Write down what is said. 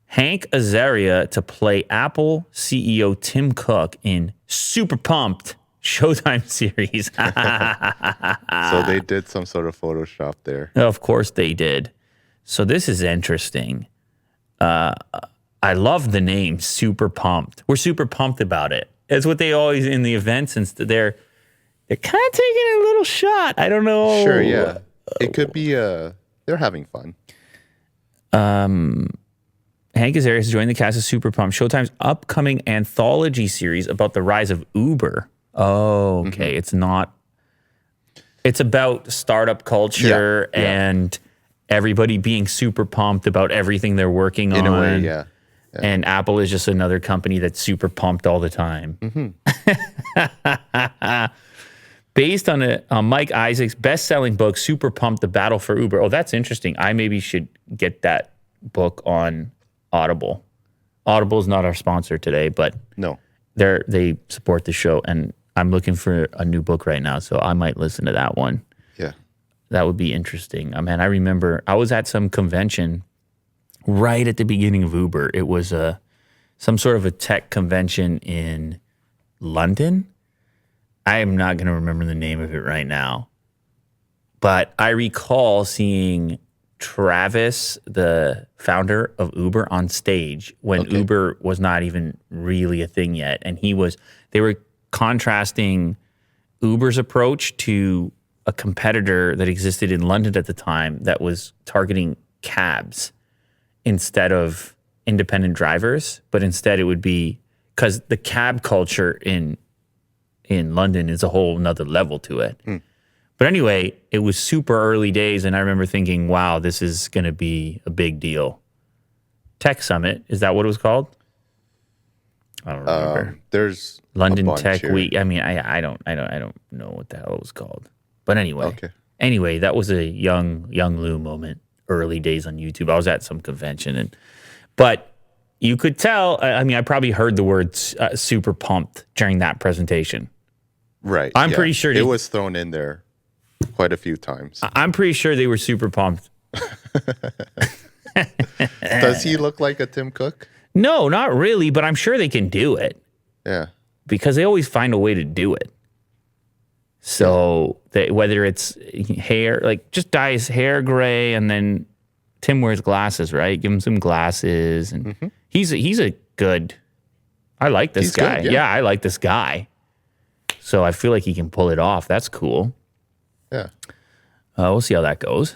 Hank Azaria to play Apple CEO Tim Cook in Super Pumped Showtime series. So they did some sort of Photoshop there. Of course they did. So this is interesting. I love the name Super Pumped. We're super pumped about it. It's what they always in the events, and they're kind of taking a little shot. I don't know. Sure, yeah. It could be they're having fun. Hank Azaria has joined the cast of Super Pumped, Showtime's upcoming anthology series about the rise of Uber. Oh, okay. It's not. It's about startup culture and everybody being super pumped about everything they're working on. In a way, yeah. And Apple is just another company that's super pumped all the time. Based on Mike Isaac's best-selling book, Super Pumped, The Battle for Uber. Oh, that's interesting. I maybe should get that book on Audible. Audible is not our sponsor today, but No. they support the show, and I'm looking for a new book right now, so I might listen to that one. Yeah. That would be interesting. Man, I remember I was at some convention right at the beginning of Uber. It was some sort of a tech convention in London. I am not going to remember the name of it right now. But I recall seeing Travis, the founder of Uber, on stage when Uber was not even really a thing yet. And they were contrasting Uber's approach to a competitor that existed in London at the time that was targeting cabs instead of independent drivers, but instead it would be because the cab culture in London is a whole nother level to it. But anyway, it was super early days, and I remember thinking, wow, this is going to be a big deal. Tech Summit, is that what it was called? I don't remember. There's London Tech Week. I mean, I don't know what the hell it was called. But anyway, that was a young Lou moment. Early days on YouTube. I was at some convention, but you could tell. I mean, I probably heard the words "super pumped" during that presentation. Right. I'm pretty sure it was thrown in there quite a few times. I'm pretty sure they were super pumped. Does he look like a Tim Cook? No, not really, but I'm sure they can do it. Yeah. Because they always find a way to do it. So whether it's hair, like just dye his hair gray, and then Tim wears glasses, right? Give him some glasses, and he's a good. I like this guy. Good, yeah, I like this guy. So I feel like he can pull it off. That's cool. Yeah. We'll see how that goes.